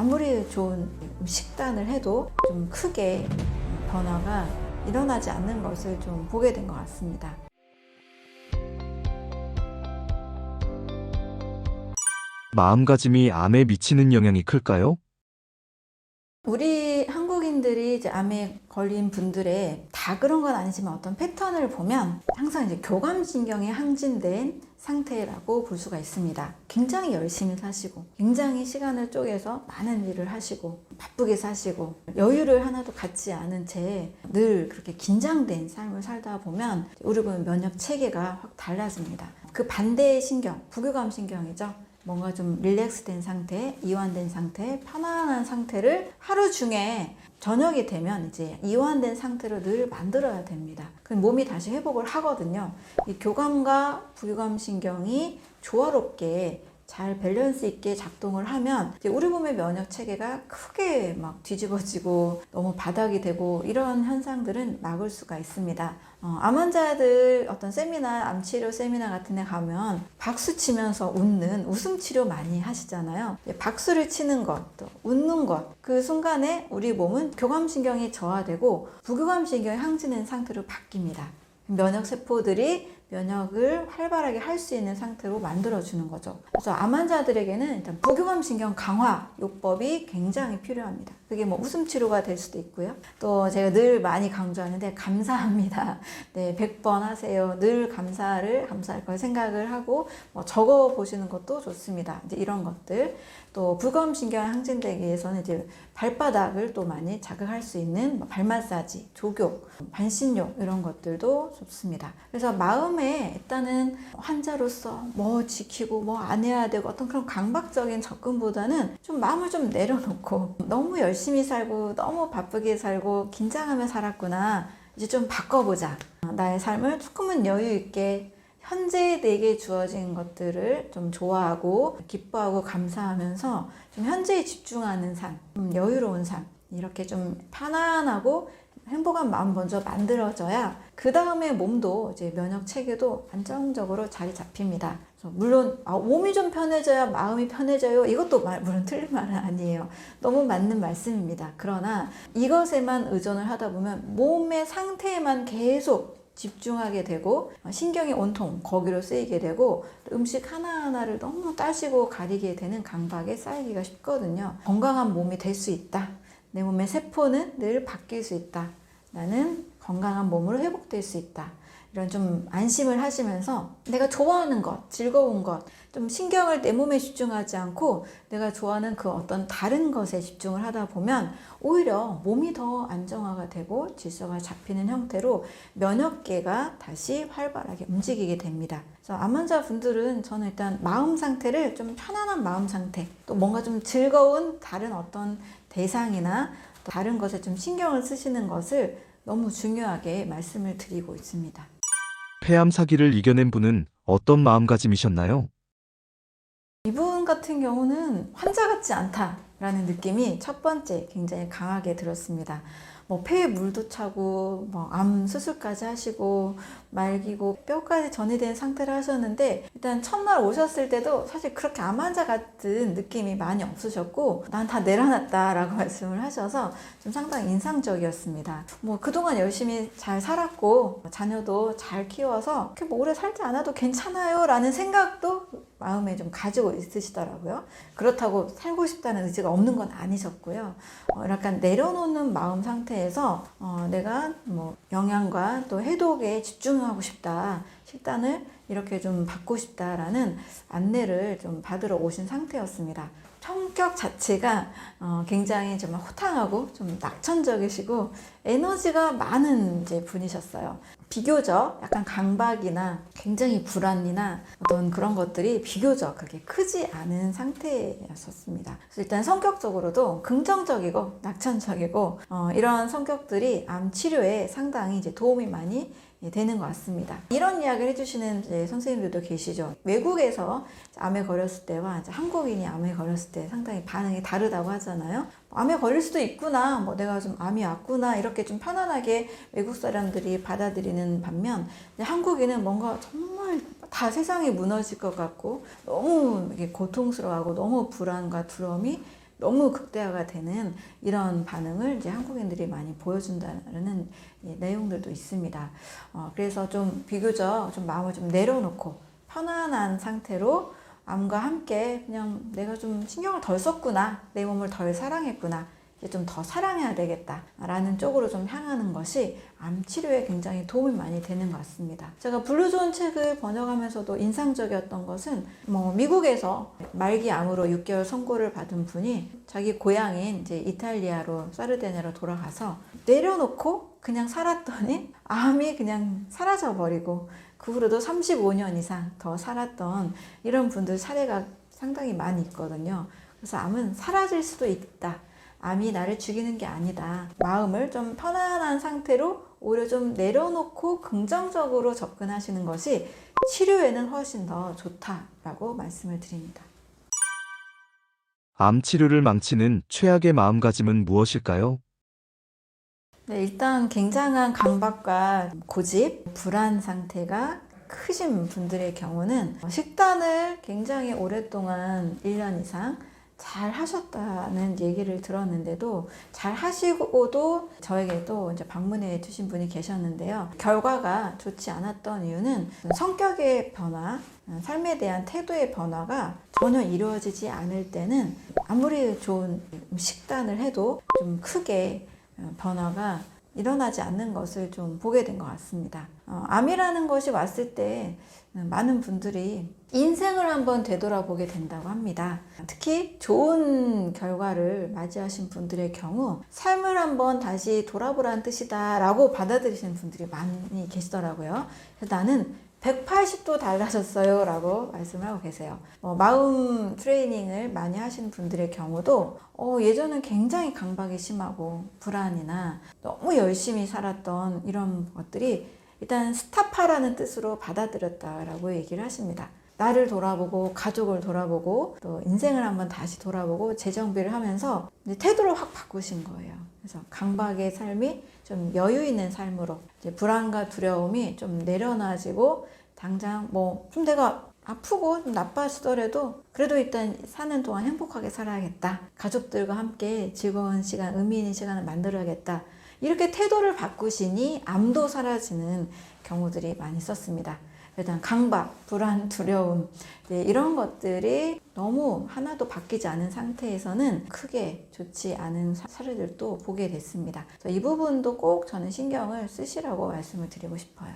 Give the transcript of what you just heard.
아무리 좋은 식단을 해도 좀 크게 변화가 일어나지 않는 것을 좀 보게 된 것 같습니다. 마음가짐이 암에 미치는 영향이 클까요? 우리 한국인들이 이제 암에 걸린 분들의 다 그런 건 아니지만 어떤 패턴을 보면 항상 이제 교감신경이 항진된 상태라고 볼 수가 있습니다. 굉장히 열심히 사시고, 굉장히 시간을 쪼개서 많은 일을 하시고, 바쁘게 사시고, 여유를 하나도 갖지 않은 채 늘 그렇게 긴장된 삶을 살다 보면 우리 보면 면역 체계가 확 달라집니다. 그 반대의 신경, 부교감신경이죠. 뭔가 좀 릴렉스된 상태, 이완된 상태, 편안한 상태를 하루 중에 저녁이 되면 이제 이완된 상태로 늘 만들어야 됩니다. 그럼 몸이 다시 회복을 하거든요. 이 교감과 부교감 신경이 조화롭게 잘 밸런스 있게 작동을 하면 이제 우리 몸의 면역 체계가 크게 막 뒤집어지고 너무 바닥이 되고 이런 현상들은 막을 수가 있습니다. 암 환자들 어떤 세미나, 암치료 세미나 같은 데 가면 박수 치면서 웃는 웃음 치료 많이 하시잖아요. 박수를 치는 것, 또 웃는 것, 그 순간에 우리 몸은 교감신경이 저하되고 부교감신경이 항진된 상태로 바뀝니다. 면역세포들이 면역을 활발하게 할 수 있는 상태로 만들어주는 거죠. 그래서 암 환자들에게는 일단 부교감신경 강화 요법이 굉장히 필요합니다. 그게 뭐 웃음치료가 될 수도 있고요. 또 제가 늘 많이 강조하는데 감사합니다. 네, 100번 하세요. 늘 감사할 걸 생각을 하고 뭐 적어 보시는 것도 좋습니다. 이제 이런 것들. 또 부교감신경이 항진되기 위해서는 이제 발바닥을 또 많이 자극할 수 있는 발 마사지, 족욕, 반신욕 이런 것들도 좋습니다. 그래서 마음에 일단은 환자로서 뭐 지키고 뭐 안 해야 되고 어떤 그런 강박적인 접근보다는 좀 마음을 좀 내려놓고 너무 열심히 살고 너무 바쁘게 살고 긴장하며 살았구나. 이제 좀 바꿔보자. 나의 삶을 조금은 여유 있게 현재 내게 주어진 것들을 좀 좋아하고 기뻐하고 감사하면서 좀 현재에 집중하는 삶, 여유로운 삶, 이렇게 좀 편안하고 행복한 마음 먼저 만들어져야 그 다음에 몸도 이제 면역 체계도 안정적으로 자리 잡힙니다. 물론 몸이 좀 편해져야 마음이 편해져요. 이것도 물론 틀린 말은 아니에요. 너무 맞는 말씀입니다. 그러나 이것에만 의존을 하다 보면 몸의 상태에만 계속 집중하게 되고 신경이 온통 거기로 쓰이게 되고 음식 하나하나를 너무 따지고 가리게 되는 강박에 쌓이기가 쉽거든요. 건강한 몸이 될 수 있다. 내 몸의 세포는 늘 바뀔 수 있다. 나는 건강한 몸으로 회복될 수 있다. 이런 좀 안심을 하시면서 내가 좋아하는 것, 즐거운 것, 좀 신경을 내 몸에 집중하지 않고 내가 좋아하는 그 어떤 다른 것에 집중을 하다 보면 오히려 몸이 더 안정화가 되고 질서가 잡히는 형태로 면역계가 다시 활발하게 움직이게 됩니다. 그래서 암 환자분들은 저는 일단 마음 상태를 좀 편안한 마음 상태, 또 뭔가 좀 즐거운 다른 어떤 대상이나 다른 것에 좀 신경을 쓰시는 것을 너무 중요하게 말씀을 드리고 있습니다. 폐암 사기를 이겨낸 분은 어떤 마음가짐이셨나요? 이분 같은 경우는 환자 같지 않다라는 느낌이 첫 번째 굉장히 강하게 들었습니다. 뭐 폐에 물도 차고 뭐 암 수술까지 하시고 말기고 뼈까지 전이된 상태를 하셨는데 일단 첫날 오셨을 때도 사실 그렇게 암 환자 같은 느낌이 많이 없으셨고 난 다 내려놨다라고 말씀을 하셔서 좀 상당히 인상적이었습니다. 뭐 그동안 열심히 잘 살았고 자녀도 잘 키워서 이렇게 뭐 오래 살지 않아도 괜찮아요 라는 생각도 마음에 좀 가지고 있으시더라고요. 그렇다고 살고 싶다는 의지가 없는 건 아니셨고요. 약간 내려놓는 마음 상태에서 내가 뭐 영양과 또 해독에 집중하고 싶다. 식단을 이렇게 좀 받고 싶다라는 안내를 좀 받으러 오신 상태였습니다. 성격 자체가 굉장히 좀 호탕하고 좀 낙천적이시고 에너지가 많은 이제 분이셨어요. 비교적 약간 강박이나 굉장히 불안이나 어떤 그런 것들이 비교적 그렇게 크지 않은 상태였었습니다. 그래서 일단 성격적으로도 긍정적이고 낙천적이고 이런 성격들이 암 치료에 상당히 이제 도움이 많이 되는 것 같습니다. 이런 이야기를 해주시는 이제 선생님들도 계시죠. 외국에서 암에 걸렸을 때와 이제 한국인이 암에 걸렸을 때 상당히 반응이 다르다고 하잖아요. 암에 걸릴 수도 있구나, 뭐 내가 좀 암이 왔구나 이렇게 좀 편안하게 외국 사람들이 받아들이는 반면 한국인은 뭔가 정말 다 세상이 무너질 것 같고 너무 이게 고통스러워하고 너무 불안과 두려움이 너무 극대화가 되는 이런 반응을 이제 한국인들이 많이 보여준다는 내용들도 있습니다. 그래서 좀 비교적 좀 마음을 좀 내려놓고 편안한 상태로 암과 함께 그냥 내가 좀 신경을 덜 썼구나, 내 몸을 덜 사랑했구나, 이제 좀 더 사랑해야 되겠다라는 쪽으로 좀 향하는 것이 암 치료에 굉장히 도움이 많이 되는 것 같습니다. 제가 블루존 책을 번역하면서도 인상적이었던 것은 미국에서 말기 암으로 6개월 선고를 받은 분이 자기 고향인 이제 이탈리아로 사르데네로 돌아가서 내려놓고 그냥 살았더니 암이 그냥 사라져 버리고 그 후로도 35년 이상 더 살았던 이런 분들 사례가 상당히 많이 있거든요. 그래서 암은 사라질 수도 있다. 암이 나를 죽이는 게 아니다. 마음을 좀 편안한 상태로 오히려 좀 내려놓고 긍정적으로 접근하시는 것이 치료에는 훨씬 더 좋다라고 말씀을 드립니다. 암 치료를 망치는 최악의 마음가짐은 무엇일까요? 네, 일단 굉장한 강박과 고집, 불안 상태가 크신 분들의 경우는 식단을 굉장히 오랫동안 1년 이상 잘 하셨다는 얘기를 들었는데도 잘 하시고도 저에게도 이제 방문해 주신 분이 계셨는데요. 결과가 좋지 않았던 이유는 성격의 변화, 삶에 대한 태도의 변화가 전혀 이루어지지 않을 때는 아무리 좋은 식단을 해도 좀 크게 변화가 일어나지 않는 것을 좀 보게 된 것 같습니다. 암이라는 것이 왔을 때 많은 분들이 인생을 한번 되돌아보게 된다고 합니다. 특히 좋은 결과를 맞이하신 분들의 경우 삶을 한번 다시 돌아보라는 뜻이다 라고 받아들이시는 분들이 많이 계시더라고요. 그래서 나는 180도 달라졌어요 라고 말씀하고 계세요. 마음 트레이닝을 많이 하시는 분들의 경우도 예전은 굉장히 강박이 심하고 불안이나 너무 열심히 살았던 이런 것들이 일단 스탑하라는 뜻으로 받아들였다라고 얘기를 하십니다. 나를 돌아보고 가족을 돌아보고 또 인생을 한번 다시 돌아보고 재정비를 하면서 이제 태도를 확 바꾸신 거예요. 그래서 강박의 삶이 좀 여유 있는 삶으로 이제 불안과 두려움이 좀 내려놔지고 당장 좀 내가 아프고 좀 나빠지더라도 그래도 일단 사는 동안 행복하게 살아야겠다. 가족들과 함께 즐거운 시간, 의미 있는 시간을 만들어야겠다. 이렇게 태도를 바꾸시니 암도 사라지는 경우들이 많이 있었습니다. 일단 강박, 불안, 두려움 이런 것들이 너무 하나도 바뀌지 않은 상태에서는 크게 좋지 않은 사례들도 보게 됐습니다. 그래서 이 부분도 꼭 저는 신경을 쓰시라고 말씀을 드리고 싶어요.